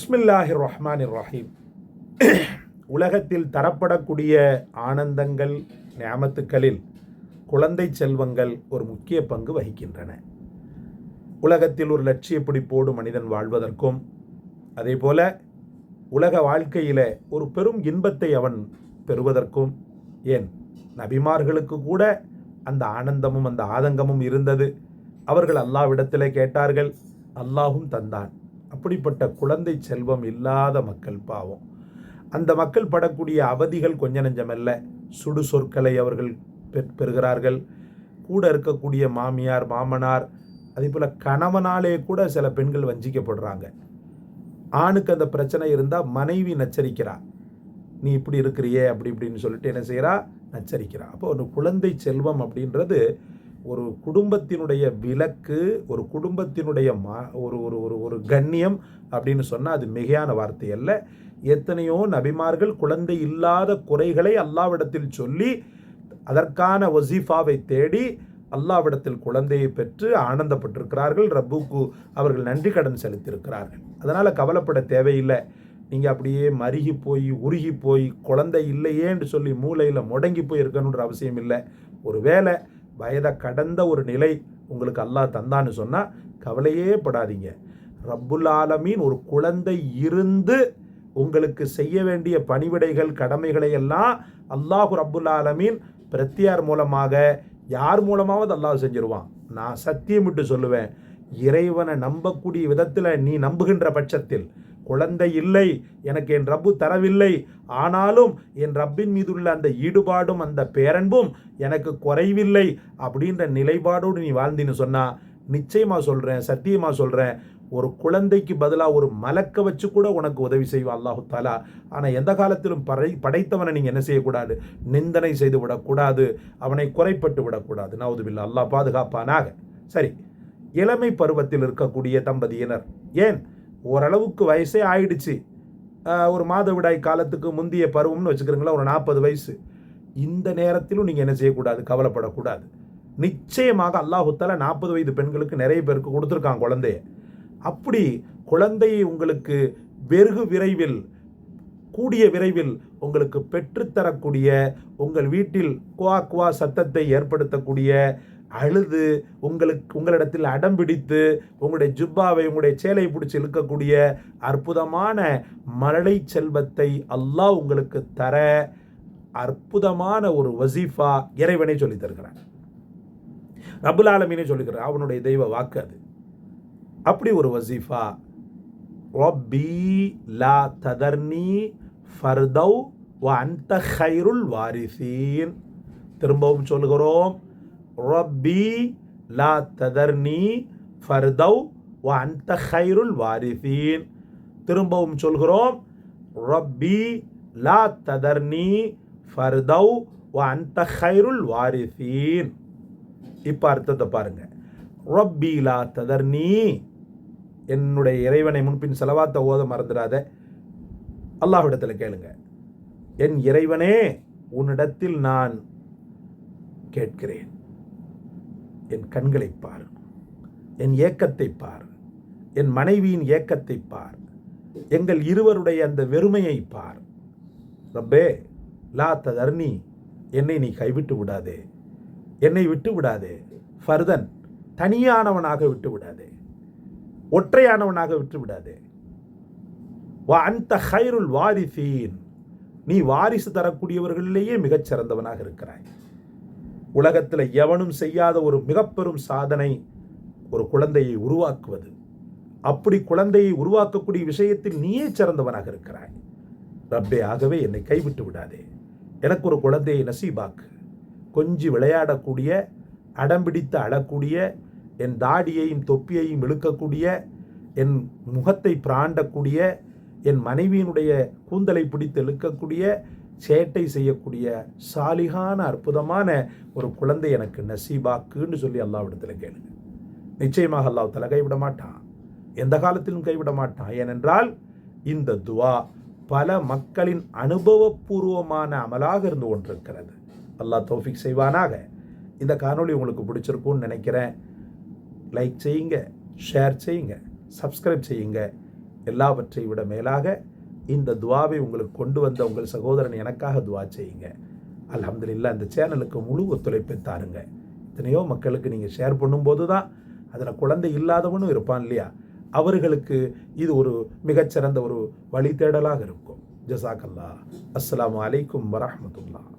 பிஸ்மில்லாஹிர் ரஹ்மானிர் ரஹீம். உலகத்தில் தரப்படக்கூடிய ஆனந்தங்கள், நியாமத்துக்களில் குழந்தை செல்வங்கள் ஒரு முக்கிய பங்கு வகிக்கின்றன. உலகத்தில் ஒரு லட்சிய பிடிப்போடு மனிதன் வாழ்வதற்கும், அதே போல உலக வாழ்க்கையில் ஒரு பெரும் இன்பத்தை அவன் பெறுவதற்கும், ஏன் நபிமார்களுக்கு கூட அந்த ஆனந்தமும் அந்த ஆதங்கமும் இருந்தது. அவர்கள் அல்லாஹ்விடத்தில் கேட்டார்கள், அல்லாஹும் தந்தான். அப்படிப்பட்ட குழந்தை செல்வம் இல்லாத மக்கள் பாவம். அந்த மக்கள் படக்கூடிய அவதிகள் கொஞ்ச நெஞ்சமல்ல. சுடு சொற்களை அவர்கள் பெறுகிறார்கள். கூட இருக்கக்கூடிய மாமியார், மாமனார், அதே போல் கணவனாலே கூட சில பெண்கள் வஞ்சிக்கப்படுறாங்க. ஆணுக்கு அந்த பிரச்சனை இருந்தால் மனைவி நச்சரிக்கிறா, நீ இப்படி இருக்கிறியே அப்படி இப்படின்னு சொல்லிட்டு என்ன செய்கிறா, நச்சரிக்கிறா. அப்போ ஒரு குழந்தை செல்வம் அப்படின்றது ஒரு குடும்பத்தினுடைய விலக்கு, ஒரு குடும்பத்தினுடைய ஒரு ஒரு ஒரு ஒரு கண்ணியம் அப்படின்னு சொன்னால் அது மிகையான வார்த்தை அல்ல. எத்தனையோ நபிமார்கள் குழந்தை இல்லாத குறைகளை அல்லாஹ்விடத்தில் சொல்லி அதற்கான வசீஃபாவை தேடி அல்லாஹ்விடத்தில் குழந்தையை பெற்று ஆனந்தப்பட்டிருக்கிறார்கள். ரப்புக்கு அவர்கள் நன்றி கடன் செலுத்தியிருக்கிறார்கள். அதனால் கவலைப்பட தேவையில்லை. நீங்கள் அப்படியே மருகி போய் உருகி போய் குழந்தை இல்லையேன்னு சொல்லி மூளையில் முடங்கி போய் இருக்கணுன்ற அவசியம் இல்லை. ஒரு வேளை வயதை கடந்த ஒரு நிலை உங்களுக்கு அல்லாஹ் தந்தான்னு சொன்னால் கவலையே படாதீங்க. ரப்புல் ஆலமீன் ஒரு குழந்தை இருந்து உங்களுக்கு செய்ய வேண்டிய பணிவிடைகள், கடமைகளை எல்லாம் அல்லாஹ் ரப்புல் ஆலமீன் பிரத்தியார் மூலமாக யார் மூலமாவது அல்லாஹ் செஞ்சிருவான். நான் சத்தியமிட்டு சொல்லுவேன், இறைவனை நம்பக்கூடிய விதத்தில் நீ நம்புகின்ற பட்சத்தில் குழந்தை இல்லை, எனக்கு என் ரப்பு தரவில்லை, ஆனாலும் என் ரப்பின் மீது உள்ள அந்த ஈடுபாடும் அந்த பேரன்பும் எனக்கு குறைவில்லை அப்படின்ற நிலைப்பாடோடு நீ வாழ்ந்தின்னு சொன்னால் நிச்சயமாக சொல்கிறேன், சத்தியமாக சொல்கிறேன், ஒரு குழந்தைக்கு பதிலாக ஒரு மலக்க வச்சு கூட உனக்கு உதவி செய்வான் அல்லாஹு தாலா. ஆனால் எந்த காலத்திலும் படைத்தவனை நீங்கள் என்ன செய்யக்கூடாது, நிந்தனை செய்து விடக்கூடாது, அவனை குறைப்பட்டு விடக்கூடாது. நவுதுபில்லா, அல்லாஹ் பாதுகாப்பானாக. சரி, இளமை பருவத்தில் இருக்கக்கூடிய தம்பதியினர், ஏன் ஓரளவுக்கு வயசே ஆயிடுச்சு, ஒரு மாதவிடாய் காலத்துக்கு முந்தைய பருவம்னு வச்சுக்கிறீங்களா, ஒரு 40 வயசு, இந்த நேரத்திலும் நீங்கள் என்ன செய்யக்கூடாது, கவலைப்படக்கூடாது. நிச்சயமாக அல்லாஹு தஆலா 40 வயது பெண்களுக்கு நிறைய பேருக்கு கொடுத்துருக்கான் குழந்தைய. அப்படி குழந்தையை உங்களுக்கு வெகு விரைவில், கூடிய விரைவில் உங்களுக்கு பெற்றுத்தரக்கூடிய, உங்கள் வீட்டில் குவா குவா சத்தத்தை ஏற்படுத்தக்கூடிய, அழுது உங்களிடத்தில் அடம் பிடித்து உங்களுடைய ஜுப்பாவை, உங்களுடைய சேலை பிடிச்சி இழுக்கக்கூடிய அற்புதமான மழலை செல்வத்தை அல்லாஹ் உங்களுக்கு தர அற்புதமான ஒரு வசீஃபா இறைவனை சொல்லி தருகிறான். ரப்புல் ஆலமீனே சொல்லுகிறான், அவனுடைய தெய்வ வாக்கு அது. அப்படி ஒரு வசீஃபா, ரப்பி லா ததர்னி ஃபர்தவ் வ அன்த கைருல் வாரிசீன். திரும்பவும் சொல்லுகிறோம், ரப்பி லா ததர்னி ஃபர்தவ் வ அன்த கைருல் வாரிசீன். திரும்பவும் சொல்கிறோம், ரப்பி லா ததர்னி ஃபர்தவ் வ அன்த கைருல் வாரிசீன். இப்போ அர்த்தத்தை பாருங்க. ரப்பி லா ததர்னி, என்னுடைய இறைவனை முன்பின் செலவாத்த ஓத மறந்துடாத. அல்லாஹ்விடத்தில் கேளுங்க, என் இறைவனே உன்னிடத்தில் நான் கேட்கிறேன், என் கண்களை பார், என் ஏக்கத்தை பார், என் மனைவியின் ஏக்கத்தை பார், எங்கள் இருவருடைய அந்த வெறுமையை பார். ரப்பே லா ததர்னி, என்னை நீ கைவிட்டு விடாதே, என்னை விட்டு விடாதே. ஃபர்தன், தனியானவனாக விட்டு விடாதே, ஒற்றையானவனாக விட்டு விடாதே. வ அன்த கைருல் வாரிசீன், நீ வாரிசு தரக்கூடியவர்களிலேயே மிகச்சிறந்தவனாக இருக்கிறாய். உலகத்தில் எவனும் செய்யாத ஒரு மிகப்பெரும் சாதனை ஒரு குழந்தையை உருவாக்குவது. அப்படி குழந்தையை உருவாக்கக்கூடிய விஷயத்தில் நீயே சிறந்தவனாக இருக்கிறாய். ரப்பே, ஆகவே என்னை கைவிட்டு விடாதே, எனக்கு ஒரு குழந்தையை நசீபாக்கு. கொஞ்சி விளையாடக்கூடிய, அடம்பிடித்து அழக்கூடிய, என் தாடியையும் தொப்பியையும் இழுக்கக்கூடிய, என் முகத்தை பிராண்டக்கூடிய, என் மனைவியினுடைய கூந்தலை பிடித்து இழுக்கக்கூடிய, சேட்டை செய்யக்கூடிய சாலிகான அற்புதமான ஒரு குழந்தை எனக்கு நசீபாக்குன்னு சொல்லி அல்லாஹ்விடத்தில் கேளுங்க. நிச்சயமாக அல்லாஹ் தஆலா கைவிட மாட்டான், எந்த காலத்திலும் கைவிட மாட்டான். ஏனென்றால் இந்த துவா பல மக்களின் அனுபவபூர்வமான அமலாக இருந்து கொண்டிருக்கிறது. அல்லாஹ் தௌஃபீக் செய்வானாக. இந்த காணொளி உங்களுக்கு பிடிச்சிருக்கும்னு நினைக்கிறேன். லைக் செய்யுங்க, ஷேர் செய்யுங்க, சப்ஸ்கிரைப் செய்யுங்க. எல்லாவற்றை விட மேலாக இந்த துவாவை உங்களுக்கு கொண்டு வந்த உங்கள் சகோதரன் எனக்காக துவா செய்யுங்க. அல்ஹம்துலில்லாஹ். இந்த சேனலுக்கு முழு ஒத்துழைப்பை தாருங்க. எத்தனையோ மக்களுக்கு நீங்கள் ஷேர் பண்ணும்போது தான் அதில் குழந்தை இல்லாதவனும் இருப்பான் இல்லையா, அவர்களுக்கு இது ஒரு மிகச்சிறந்த ஒரு வழித்தேடலாக இருக்கும். ஜஸாக்கல்லாஹ். அஸ்ஸலாமு அலைக்கும் வரஹ்மத்துல்லாஹ்.